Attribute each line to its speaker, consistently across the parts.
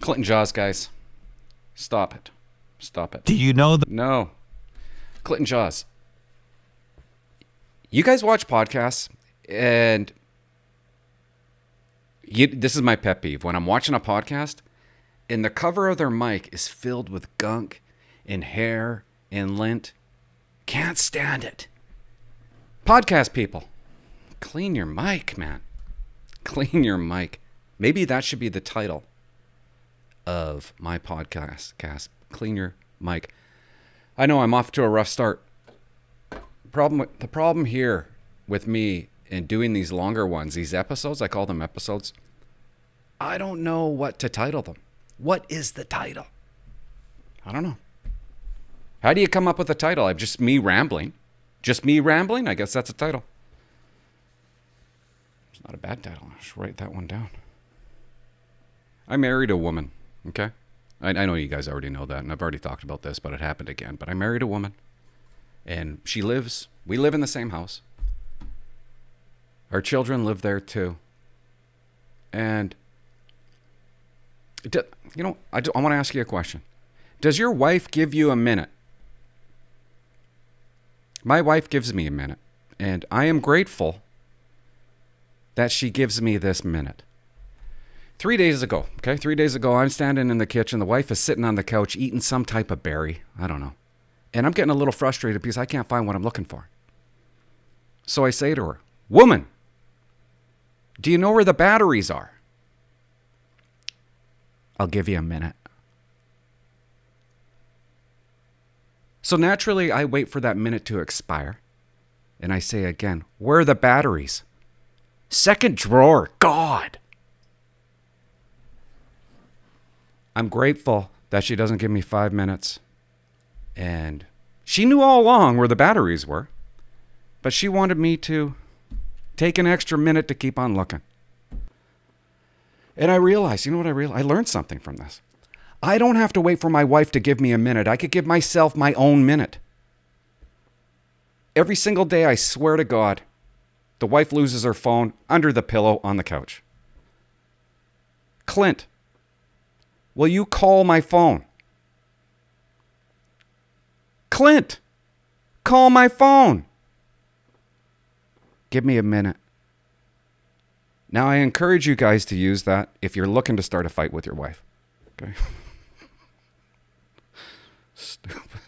Speaker 1: Clinton Jaws, guys. Stop it. Stop it.
Speaker 2: Do you know the...
Speaker 1: No. Clinton Jaws. You guys watch podcasts, and this is my pet peeve. When I'm watching a podcast, and the cover of their mic is filled with gunk and hair and lint. Can't stand it. Podcast people, clean your mic, man. Clean your mic. Maybe that should be the title of my podcast. Clean your mic. I know I'm off to a rough start. The problem here with me in doing these longer ones, these episodes, I call them episodes, I don't know what to title them. What is the title? I don't know. How do you come up with a title? I'm just me rambling. Just me rambling? I guess that's a title. It's not a bad title. I should write that one down. I married a woman, okay? I know you guys already know that, and I've already talked about this, but it happened again. But I married a woman, and we live in the same house. Our children live there too. And, I want to ask you a question. Does your wife give you a minute? My wife gives me a minute, and I am grateful that she gives me this minute. 3 days ago, I'm standing in the kitchen. The wife is sitting on the couch eating some type of berry. I don't know. And I'm getting a little frustrated because I can't find what I'm looking for. So I say to her, "Woman, do you know where the batteries are?" "I'll give you a minute." So naturally, I wait for that minute to expire. And I say again, "Where are the batteries?" "Second drawer." God. I'm grateful that she doesn't give me 5 minutes. And she knew all along where the batteries were. But she wanted me to take an extra minute to keep on looking. And I realized, I learned something from this. I don't have to wait for my wife to give me a minute. I could give myself my own minute. Every single day, I swear to God, the wife loses her phone under the pillow on the couch. "Clint, will you call my phone?" "Clint, call my phone." Give me a minute. Now, I encourage you guys to use that if you're looking to start a fight with your wife. Okay? Stupid,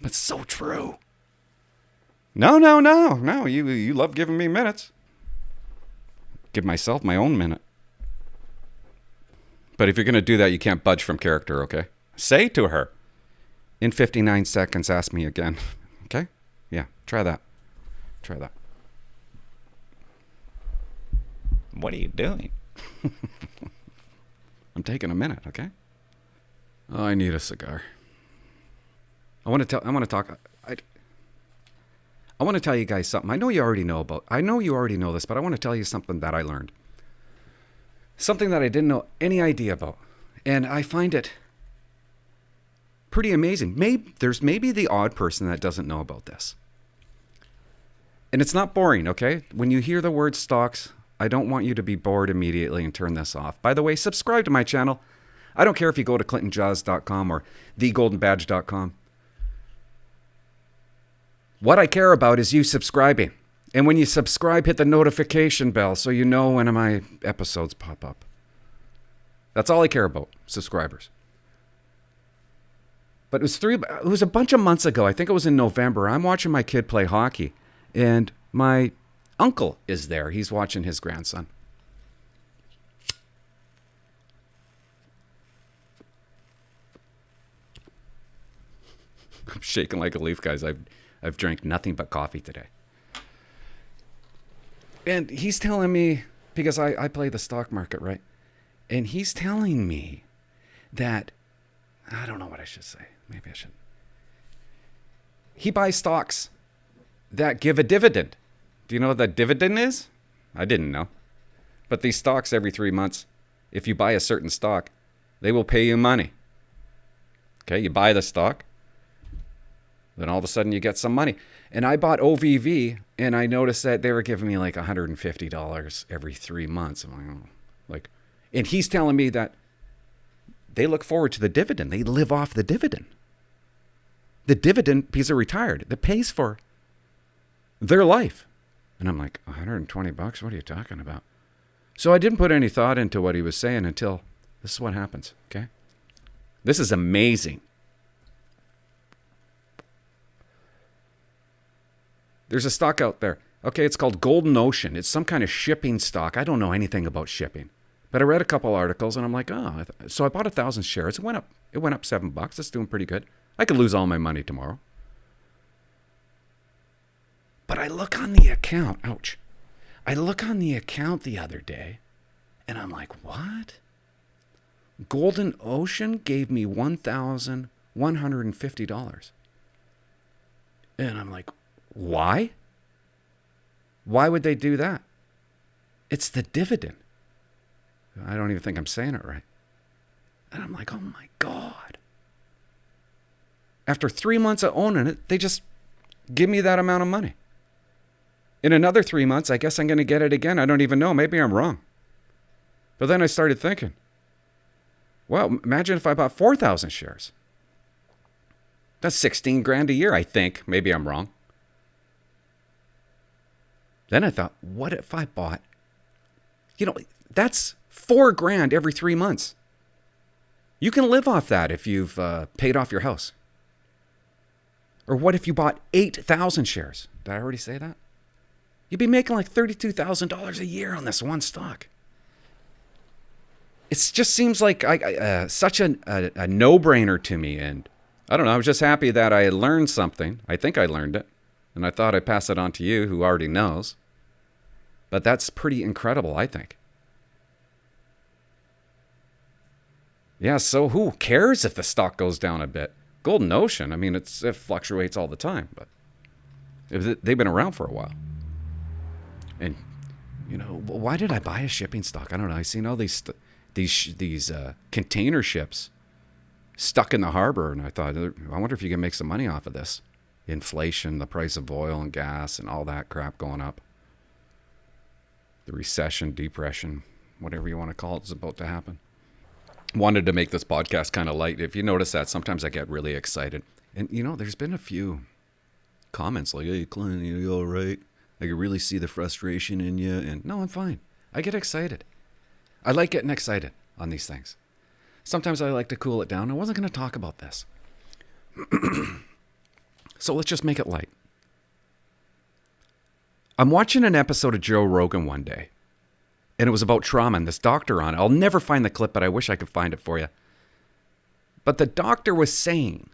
Speaker 1: but so true. No. You love giving me minutes. Give myself my own minute. But if you're going to do that, you can't budge from character, okay? Say to her, "In 59 seconds, ask me again." Okay? Yeah, try that. What are you doing? I'm taking a minute, okay? Oh, I need a cigar. I want to tell you guys something. I know you already know this, but I want to tell you something that I learned. Something that I didn't know any idea about. And I find it pretty amazing. There's maybe the odd person that doesn't know about this. And it's not boring, okay? When you hear the word stocks, I don't want you to be bored immediately and turn this off. By the way, subscribe to my channel. I don't care if you go to clintonjaws.com or thegoldenbadge.com. What I care about is you subscribing. And when you subscribe, hit the notification bell so you know when my episodes pop up. That's all I care about, subscribers. But it was a bunch of months ago. I think it was in November. I'm watching my kid play hockey, and my uncle is there. He's watching his grandson. I'm shaking like a leaf, guys. I've drank nothing but coffee today. And he's telling me, because I play the stock market, right? And he's telling me that, I don't know what I should say. Maybe I shouldn't. He buys stocks that give a dividend. Do you know what that dividend is? I didn't know. But these stocks every 3 months, if you buy a certain stock, they will pay you money. Okay, you buy the stock, then all of a sudden you get some money. And I bought OVV, and I noticed that they were giving me like $150 every 3 months. I'm like, oh. And he's telling me that they look forward to the dividend. They live off the dividend. The dividend, because they're retired, that pays for their life. And I'm like, $120? What are you talking about? So I didn't put any thought into what he was saying until this is what happens, okay? This is amazing. There's a stock out there. Okay, it's called Golden Ocean. It's some kind of shipping stock. I don't know anything about shipping. But I read a couple articles and I'm like, so I bought 1,000 shares. It went up $7. It's doing pretty good. I could lose all my money tomorrow. But I look on the account. Ouch. I look on the account the other day and I'm like, what? Golden Ocean gave me $1,150. And I'm like, why? Why would they do that? It's the dividend. I don't even think I'm saying it right. And I'm like, oh my God. After 3 months of owning it, they just give me that amount of money. In another 3 months, I guess I'm going to get it again. I don't even know. Maybe I'm wrong. But then I started thinking, well, imagine if I bought 4,000 shares. That's $16,000 a year, I think. Maybe I'm wrong. Then I thought, what if I bought, that's $4,000 every 3 months. You can live off that if you've paid off your house. Or what if you bought 8,000 shares? Did I already say that? You'd be making like $32,000 a year on this one stock. It just seems like such a no-brainer to me. And I don't know, I was just happy that I had learned something. I think I learned it. And I thought I'd pass it on to you who already knows. But that's pretty incredible, I think. Yeah, so who cares if the stock goes down a bit? Golden Ocean, I mean, it fluctuates all the time, but they've been around for a while. And, why did I buy a shipping stock? I don't know. I seen all these container ships stuck in the harbor, and I thought, I wonder if you can make some money off of this. Inflation, the price of oil and gas, and all that crap going up. The recession, depression, whatever you want to call it, is about to happen. Wanted to make this podcast kind of light. If you notice that, sometimes I get really excited. And, there's been a few comments like, hey, Clint, you all right? I can really see the frustration in you. And no, I'm fine. I get excited. I like getting excited on these things. Sometimes I like to cool it down. I wasn't going to talk about this. So let's just make it light. I'm watching an episode of Joe Rogan one day. And it was about trauma and this doctor on it. I'll never find the clip, but I wish I could find it for you. But the doctor was saying,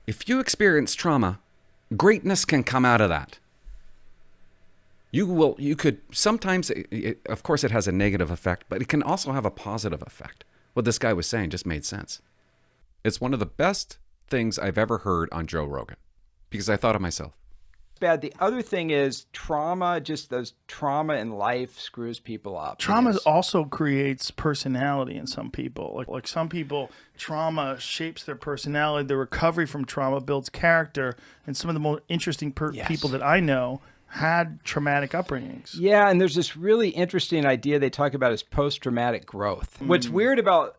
Speaker 1: if you experience trauma, greatness can come out of that. You could, sometimes, of course it has a negative effect, but it can also have a positive effect. What this guy was saying just made sense. It's one of the best things I've ever heard on Joe Rogan, because I thought of myself.
Speaker 2: Bad. The other thing is trauma, just those trauma in life screws people up.
Speaker 3: Trauma also creates personality in some people. Like some people, trauma shapes their personality. The recovery from trauma builds character. And some of the most interesting people that I know had traumatic upbringings.
Speaker 2: Yeah, and there's this really interesting idea they talk about as post-traumatic growth. What's weird about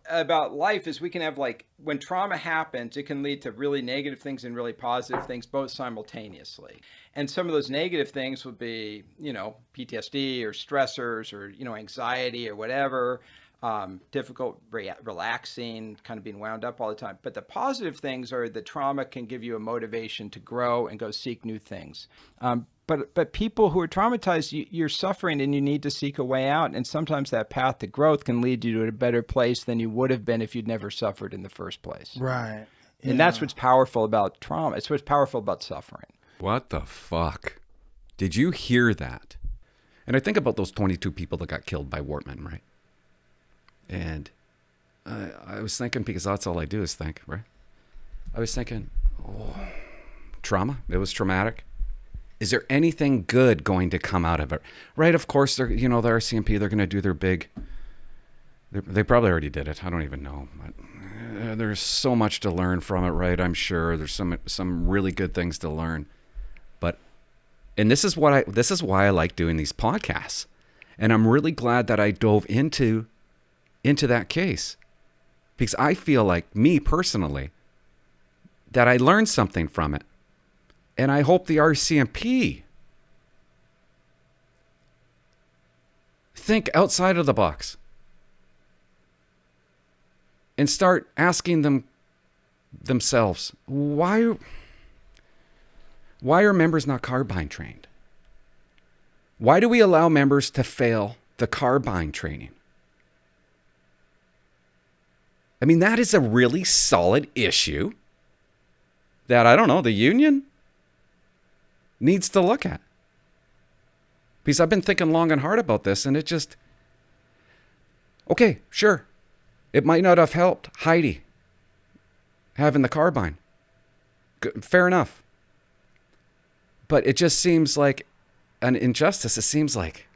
Speaker 2: life is we can have, like, when trauma happens, it can lead to really negative things and really positive things both simultaneously. And some of those negative things would be, PTSD or stressors or, anxiety or whatever, difficult relaxing, kind of being wound up all the time. But the positive things are the trauma can give you a motivation to grow and go seek new things. But people who are traumatized, you're suffering and you need to seek a way out. And sometimes that path to growth can lead you to a better place than you would have been if you'd never suffered in the first place.
Speaker 3: Right.
Speaker 2: Yeah. And that's what's powerful about trauma. It's what's powerful about suffering.
Speaker 1: What the fuck? Did you hear that? And I think about those 22 people that got killed by Wortman, right? And I was thinking, because that's all I do is think, right? I was thinking, trauma. It was traumatic. Is there anything good going to come out of it? Right, of course, the RCMP, they're going to do their big... They probably already did it. I don't even know. But, there's so much to learn from it, right? I'm sure there's some really good things to learn. And this is why I like doing these podcasts. And I'm really glad that I dove into that case. because I feel like, me personally, that I learned something from it. And I hope the RCMP think outside of the box and start asking themselves, why are members not carbine trained? Why do we allow members to fail the carbine training? I mean, that is a really solid issue that, I don't know, the union needs to look at. Because I've been thinking long and hard about this, and it just, okay, sure. It might not have helped Heidi having the carbine. Good, fair enough. But it just seems like an injustice. It seems like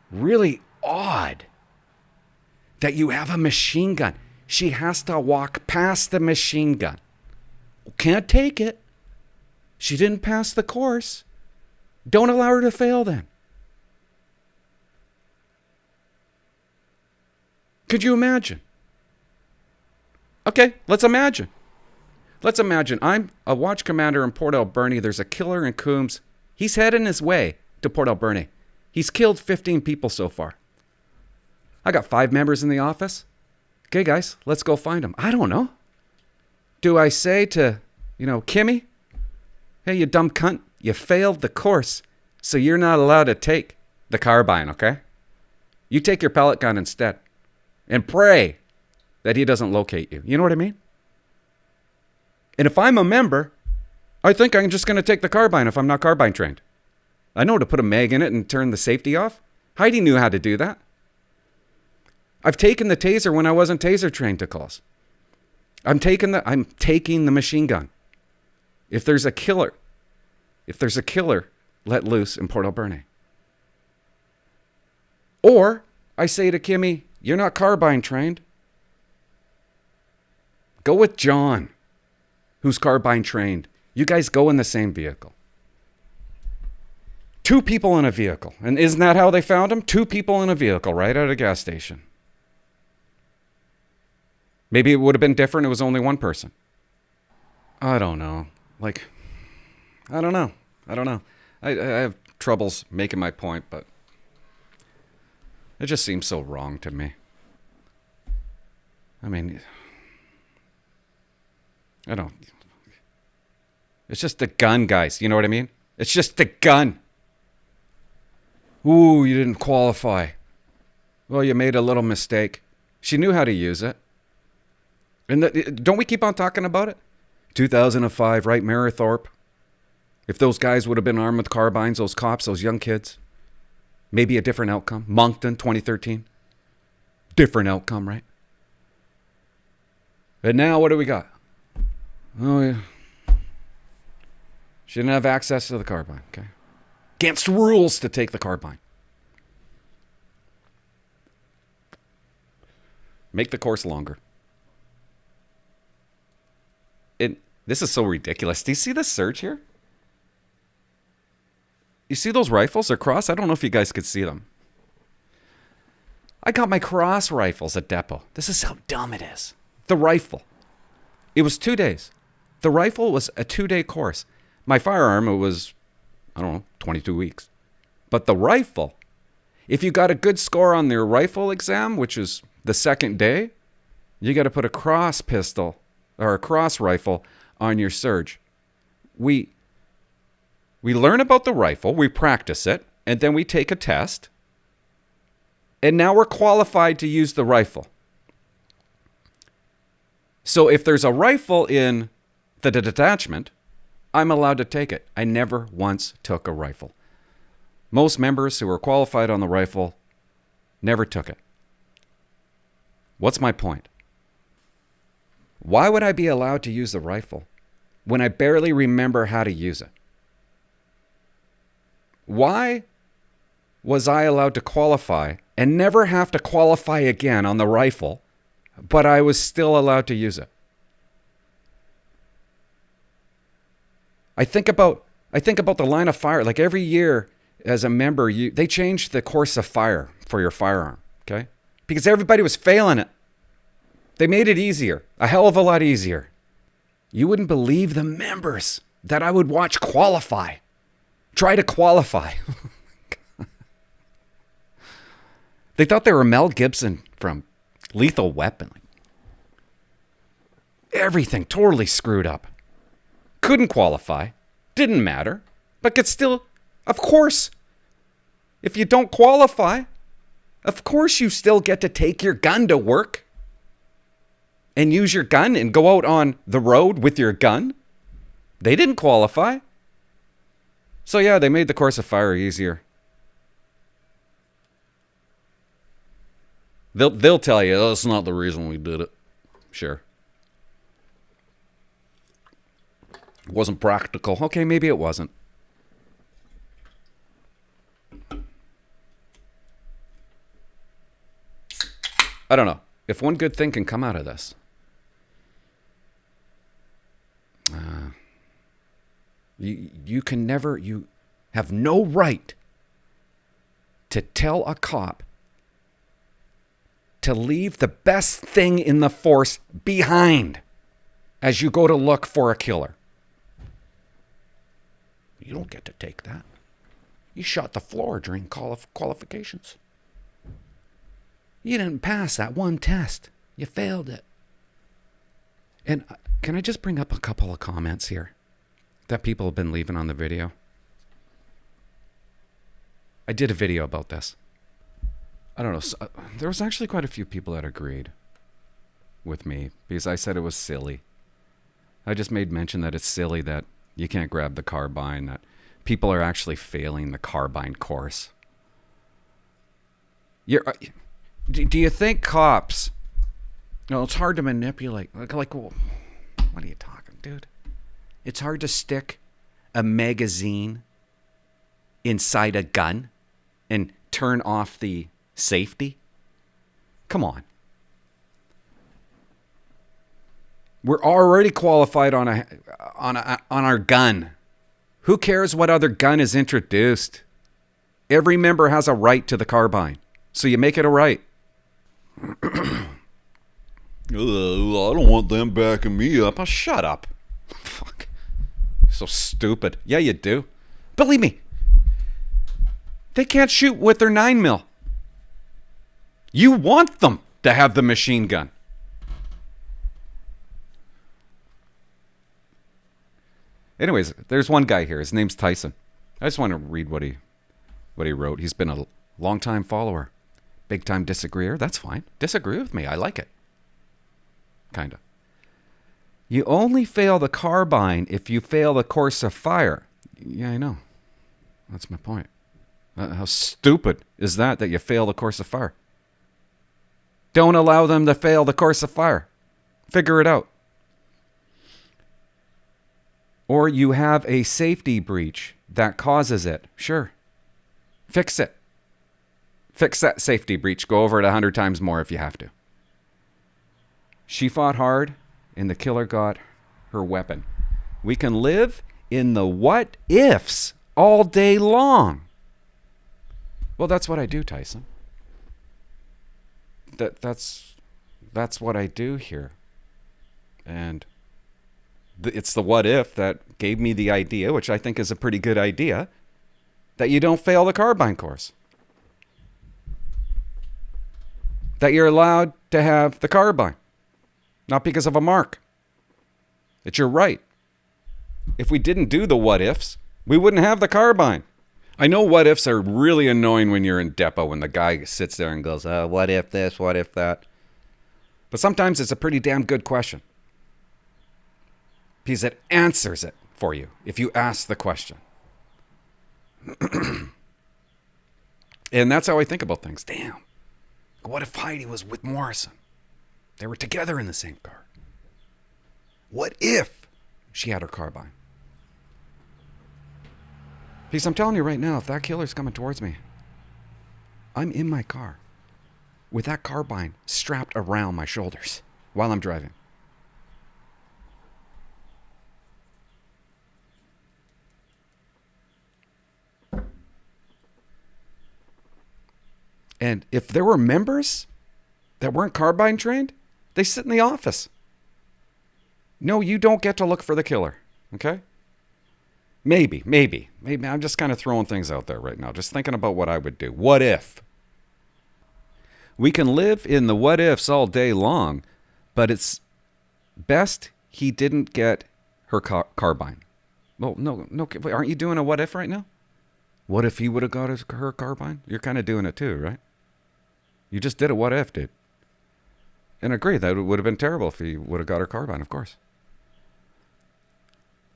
Speaker 1: really odd that you have a machine gun. She has to walk past the machine gun. Can't take it. She didn't pass the course. Don't allow her to fail then. Could you imagine? Okay, let's imagine. Let's imagine I'm a watch commander in Port Alberni. There's a killer in Coombs. He's heading his way to Port Alberni. He's killed 15 people so far. I got 5 members in the office. Okay, guys, let's go find him. I don't know. Do I say to, Kimmy, hey, you dumb cunt, you failed the course, so you're not allowed to take the carbine, okay? You take your pellet gun instead and pray that he doesn't locate you. You know what I mean? And if I'm a member, I think I'm just going to take the carbine if I'm not carbine trained. I know to put a mag in it and turn the safety off. Heidi knew how to do that. I've taken the taser when I wasn't taser trained to calls. I'm taking the machine gun. If there's a killer let loose in Port Alberni. Or I say to Kimmy, you're not carbine trained. Go with John, who's carbine trained. You guys go in the same vehicle. 2 people in a vehicle. And isn't that how they found him? 2 people in a vehicle right at a gas station. Maybe it would have been different. It was only 1 person. I don't know. I don't know. I have troubles making my point, but it just seems so wrong to me. I mean, it's just a gun, guys. You know what I mean? It's just a gun. Ooh, you didn't qualify. Well, you made a little mistake. She knew how to use it. And don't we keep on talking about it? 2005, right? Marythorpe. If those guys would have been armed with carbines, those cops, those young kids, maybe a different outcome. Moncton, 2013. Different outcome, right? And now what do we got? Oh, yeah. She didn't have access to the carbine, okay? Against rules to take the carbine. Make the course longer. This is so ridiculous. Do you see this surge here? You see those rifles? They're cross. I don't know if you guys could see them. I got my cross rifles at depot. This is how dumb it is. The rifle. It was 2 days. The rifle was a 2-day course. My firearm, it was, 22 weeks. But the rifle, if you got a good score on your rifle exam, which is the 2nd day, you got to put a cross pistol or a cross rifle on your surge. We learn about the rifle, we practice it, and then we take a test. And now we're qualified to use the rifle. So if there's a rifle in the detachment, I'm allowed to take it. I never once took a rifle. Most members who were qualified on the rifle never took it. What's my point? Why would I be allowed to use the rifle when I barely remember how to use it? Why was I allowed to qualify and never have to qualify again on the rifle, but I was still allowed to use it? I think about the line of fire. Like every year as a member, they changed the course of fire for your firearm, okay? Because everybody was failing it. They made it easier. A hell of a lot easier. You wouldn't believe the members that I would watch qualify. Try to qualify. They thought they were Mel Gibson from Lethal Weapon. Everything totally screwed up. Couldn't qualify. Didn't matter. But could still, of course, if you don't qualify, of course you still get to take your gun to work and use your gun and go out on the road with your gun. They didn't qualify. So yeah, they made the course of fire easier. They'll tell you, oh, that's not the reason we did it. Sure. It wasn't practical. Okay, maybe it wasn't. I don't know. If one good thing can come out of this, you have no right to tell a cop to leave the best thing in the force behind as you go to look for a killer. You don't get to take that. You shot the floor during qualifications. You didn't pass that one test. You failed it. And can I just bring up a couple of comments here that people have been leaving on the video? I did a video about this. I don't know. There was actually quite a few people that agreed with me because I said it was silly. I just made mention that it's silly that you can't grab the carbine, that people are actually failing the carbine course. Do you think cops, it's hard to manipulate. Well, what are you talking, dude? It's hard to stick a magazine inside a gun and turn off the safety? Come on. We're already qualified on our gun. Who cares what other gun is introduced? Every member has a right to the carbine. So you make it a right. I don't want them backing me up. Oh, shut up. Fuck. So stupid. Yeah, you do. Believe me. They can't shoot with their 9mm. You want them to have the machine gun. Anyways, there's one guy here. His name's Tyson. I just want to read what he wrote. He's been a long-time follower. Big-time disagreeer. That's fine. Disagree with me. I like it. Kind of. You only fail the carbine if you fail the course of fire. Yeah, I know. That's my point. How stupid is that you fail the course of fire? Don't allow them to fail the course of fire. Figure it out. Or you have a safety breach that causes it. Sure. Fix it. Fix that safety breach. Go over it 100 times more if you have to. She fought hard, and the killer got her weapon. We can live in the what ifs all day long. Well, that's what I do, Tyson. That's what I do here. And it's the what if that gave me the idea, which I think is a pretty good idea, that you don't fail the carbine course. That you're allowed to have the carbine. Not because of a mark. It's your right. If we didn't do the what ifs, we wouldn't have the carbine. I know what ifs are really annoying when you're in depot, when the guy sits there and goes, what if this, what if that? But sometimes it's a pretty damn good question. Because it answers it for you if you ask the question. And that's how I think about things. Damn. What if Heidi was with Morrison? They were together in the same car. What if she had her carbine? Because I'm telling you right now, if that killer's coming towards me, I'm in my car with that carbine strapped around my shoulders while I'm driving. And if there were members that weren't carbine trained, They sit in the office. No, you don't get to look for the killer. Okay? Maybe. I'm just kind of throwing things out there right now. Just thinking about what I would do. What if? We can live in the what ifs all day long, but it's best he didn't get her carbine. Well, no. Wait, aren't you doing a what if right now? What if he would have got her carbine? You're kind of doing it too, right? You just did a what if, dude. And agree, that would have been terrible if he would have got her carbine, of course.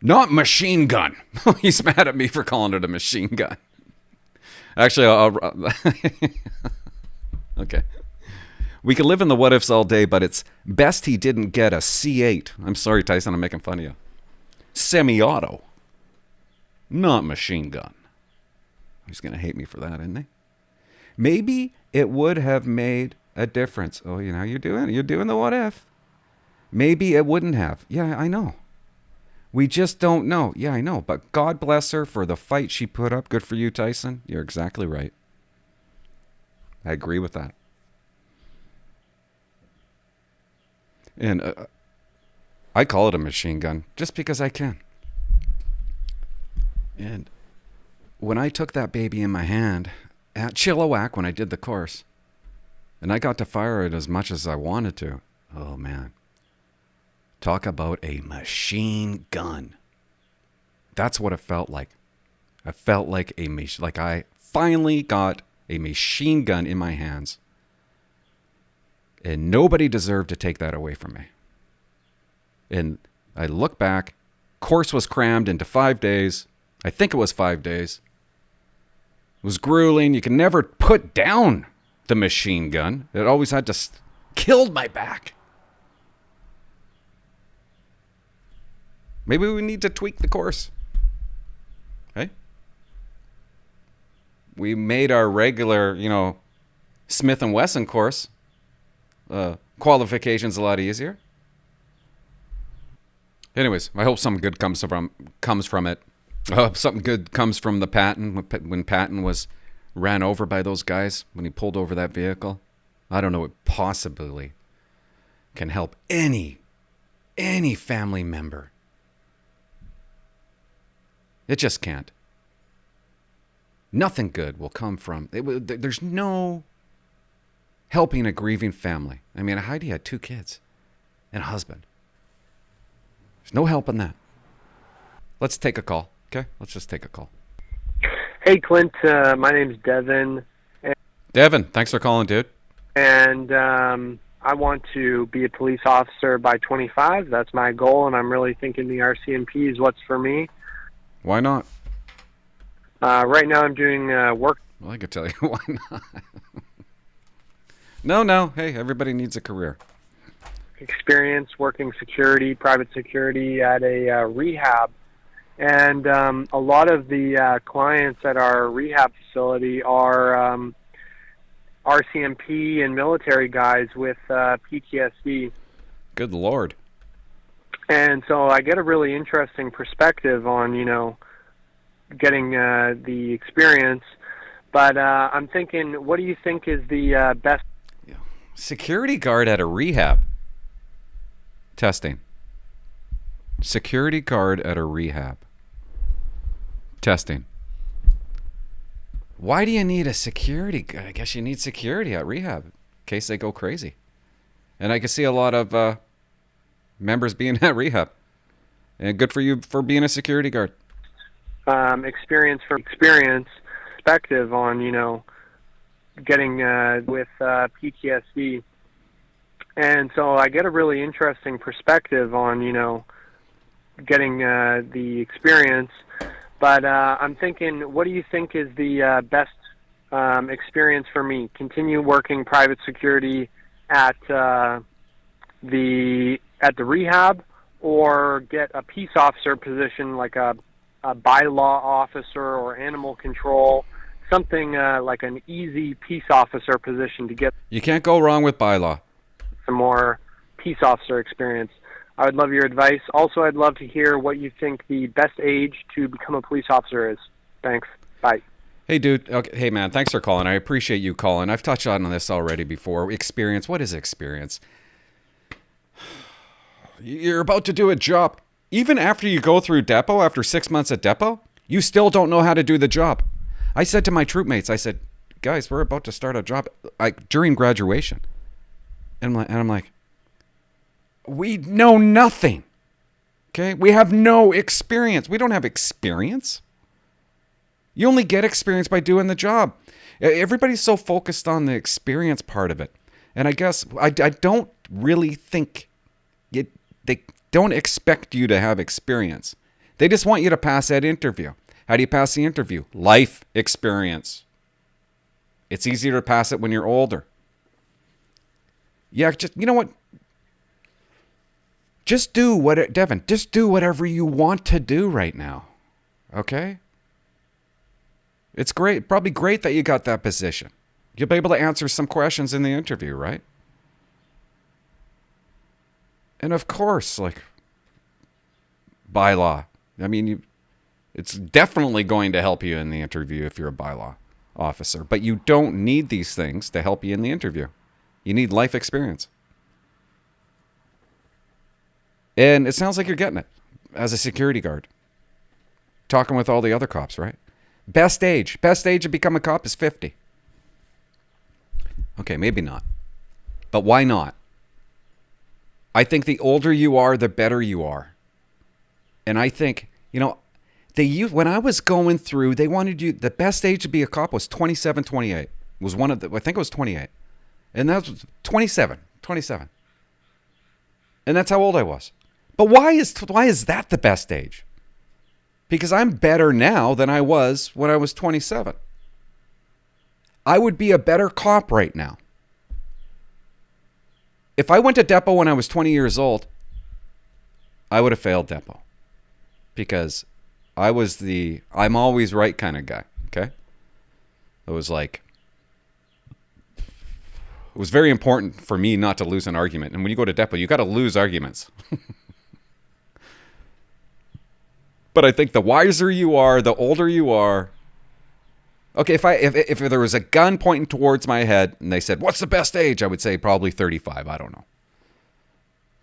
Speaker 1: Not machine gun. He's mad at me for calling it a machine gun. Actually, okay. We can live in the what ifs all day, but it's best he didn't get a C8. I'm sorry, Tyson, I'm making fun of you. Semi-auto. Not machine gun. He's going to hate me for that, isn't he? Maybe it would have made a difference. Oh, you know, you're doing the what if. Maybe it wouldn't have. Yeah, I know. We just don't know. Yeah, I know. But God bless her for the fight she put up. Good for you, Tyson. You're exactly right. I agree with that. And I call it a machine gun just because I can. And when I took that baby in my hand at Chilliwack when I did the course, and I got to fire it as much as I wanted to, oh man. Talk about a machine gun. That's what it felt like. I felt like I finally got a machine gun in my hands. And nobody deserved to take that away from me. And I look back, course was crammed into 5 days. I think it was 5 days. It was grueling. You can never put down the machine gun. It always had to killed my back. Maybe we need to tweak the course. Hey? We made our regular, Smith & Wesson course qualifications a lot easier. Anyways, I hope something good comes from it. I hope something good comes from the Patton when Patton was ran over by those guys when he pulled over that vehicle. I don't know what possibly can help any family member. It just can't. Nothing good will come from it. There's no helping a grieving family. I mean, Heidi had 2 kids and a husband. There's no help in that. Let's take a call, okay? Let's just take a call.
Speaker 4: Hey, Clint. My name's Devin.
Speaker 1: Devin, thanks for calling, dude.
Speaker 4: And I want to be a police officer by 25. That's my goal, and I'm really thinking the RCMP is what's for me.
Speaker 1: Why not?
Speaker 4: Right now I'm doing work.
Speaker 1: Well, I could tell you why not. No. Hey, everybody needs a career.
Speaker 4: Experience working security, private security at a rehab. And a lot of the clients at our rehab facility are RCMP and military guys with PTSD.
Speaker 1: Good Lord.
Speaker 4: And so I get a really interesting perspective on, getting the experience. But I'm thinking, what do you think is the best?
Speaker 1: Security guard at a rehab. Testing. Security guard at a rehab. Testing. Why do you need a security guard? I guess you need security at rehab in case they go crazy. And I can see a lot of members being at rehab. And good for you for being a security guard.
Speaker 4: Experience perspective on, getting with PTSD. And so I get a really interesting perspective on, getting the experience. But I'm thinking, what do you think is the best experience for me? Continue working private security at the rehab, or get a peace officer position like a bylaw officer or animal control, something like an easy peace officer position to get.
Speaker 1: You can't go wrong with bylaw.
Speaker 4: Some more peace officer experience. I would love your advice. Also, I'd love to hear what you think the best age to become a police officer is. Thanks. Bye.
Speaker 1: Hey, dude. Okay. Hey, man. Thanks for calling. I appreciate you calling. I've touched on this already before. Experience. What is experience? you're about to do a job. Even after you go through depot, after 6 months at depot, you still don't know how to do the job. I said to my troop mates, I said, guys, we're about to start a job during graduation. And I'm like, we know nothing. Okay? We have no experience. We don't have experience. You only get experience by doing the job. Everybody's so focused on the experience part of it. And I guess I don't really think they don't expect you to have experience. They just want you to pass that interview. How do you pass the interview? Life experience. It's easier to pass it when you're older. Yeah, just, you know what? Just do Devin, just do whatever you want to do right now. Okay? It's great, probably great that you got that position. You'll be able to answer some questions in the interview, right? And of course, like, bylaw. I mean, it's definitely going to help you in the interview if you're a bylaw officer. But you don't need these things to help you in the interview. You need life experience. And it sounds like you're getting it as a security guard. Talking with all the other cops, right? Best age to become a cop is 50. Okay, maybe not. But why not? I think the older you are, the better you are. And I think, you know, when I was going through, they wanted you, the best age to be a cop was 27, 28. Was one of the, I think it was 28. And that was 27. And that's how old I was. But why is that the best age? Because I'm better now than I was when I was 27. I would be a better cop right now. If I went to depot when I was 20 years old, I would have failed depot. Because I was the I'm always right kind of guy, okay? It was like, it was very important for me not to lose an argument. And when you go to depot, you got to lose arguments. But I think the wiser you are, the older you are. Okay, if there was a gun pointing towards my head and they said, what's the best age? I would say probably 35. I don't know.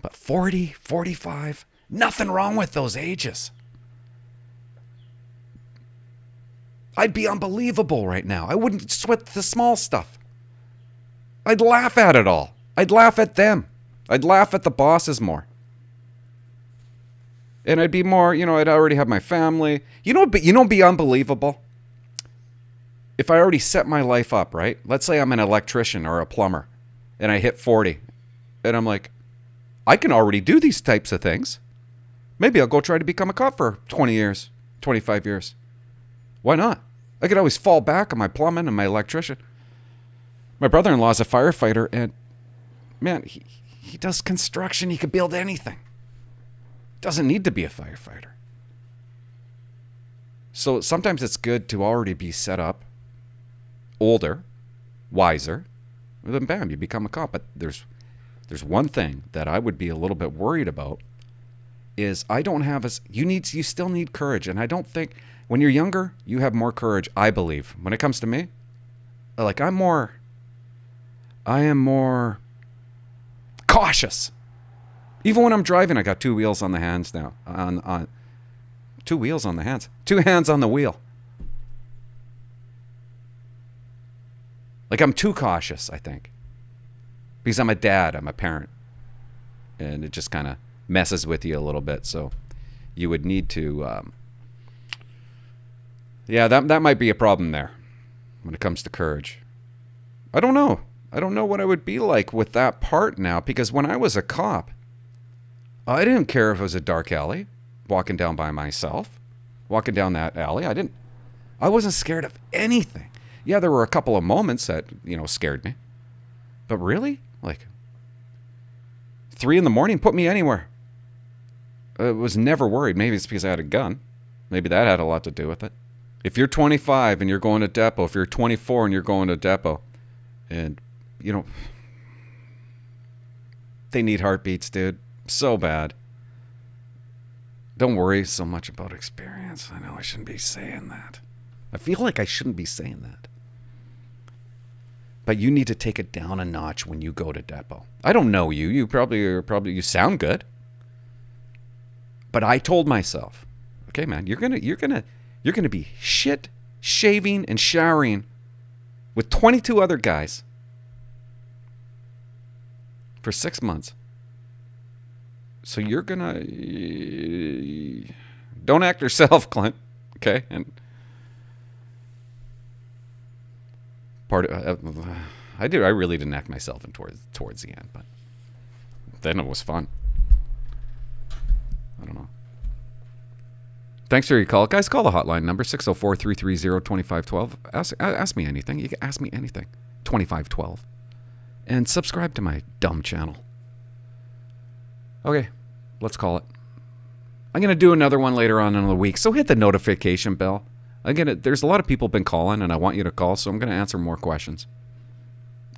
Speaker 1: But 40, 45, nothing wrong with those ages. I'd be unbelievable right now. I wouldn't sweat the small stuff. I'd laugh at it all. I'd laugh at them. I'd laugh at the bosses more. And I'd be more, you know, I'd already have my family. You know, but be unbelievable? If I already set my life up, right? Let's say I'm an electrician or a plumber and I hit 40 and I'm like, I can already do these types of things. Maybe I'll go try to become a cop for 20 years, 25 years. Why not? I could always fall back on my plumbing and my electrician. My brother-in-law's a firefighter and man, he does construction. He could build anything. Doesn't need to be a firefighter. So sometimes it's good to already be set up, older, wiser, and then bam, you become a cop. But there's one thing that I would be a little bit worried about is I don't have you still need courage. And I don't think when you're younger, you have more courage, I believe. When it comes to me, like I am more cautious. Even when I'm driving, I got two wheels on the hands now. On 2 wheels on the hands. 2 hands on the wheel. Like I'm too cautious, I think. Because I'm a dad, I'm a parent. And it just kind of messes with you a little bit. So you would need to... that might be a problem there when it comes to courage. I don't know. I don't know what I would be like with that part now. Because when I was a cop, I didn't care if it was a dark alley, walking down by myself, walking down that alley. I wasn't scared of anything. Yeah, there were a couple of moments that, you know, scared me. But really? Like, 3 a.m, put me anywhere. I was never worried. Maybe it's because I had a gun. Maybe that had a lot to do with it. If you're 25 and you're going to depot, if you're 24 and you're going to depot, and, you know, they need heartbeats, dude. So bad. Don't worry so much about experience. I know I shouldn't be saying that. I feel like I shouldn't be saying that. But you need to take it down a notch when you go to depot. I don't know you. You probably you sound good. But I told myself, okay, man, you're gonna be shit, shaving, and showering with 22 other guys for 6 months. So you're gonna don't act yourself, Clint. Okay, and part of I really didn't act myself in towards the end, but then it was fun. I don't know. Thanks for your call. Guys, call the hotline number, 604-330-2512. Ask me anything. You can ask me anything. 2512. And subscribe to my dumb channel. Okay, let's call it. I'm going to do another one later on in the week, so hit the notification bell. Again, there's a lot of people been calling, and I want you to call, so I'm going to answer more questions.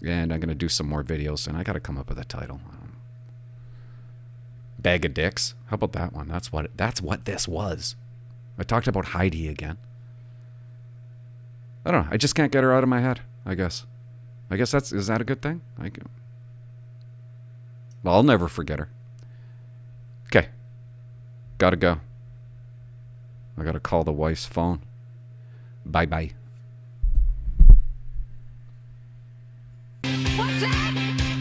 Speaker 1: And I'm going to do some more videos, and I got to come up with a title. Bag of Dicks. How about that one? That's what this was. I talked about Heidi again. I don't know. I just can't get her out of my head, I guess. Is that a good thing? Well, I'll never forget her. Okay. Gotta go. I gotta call the wife's phone. Bye-bye.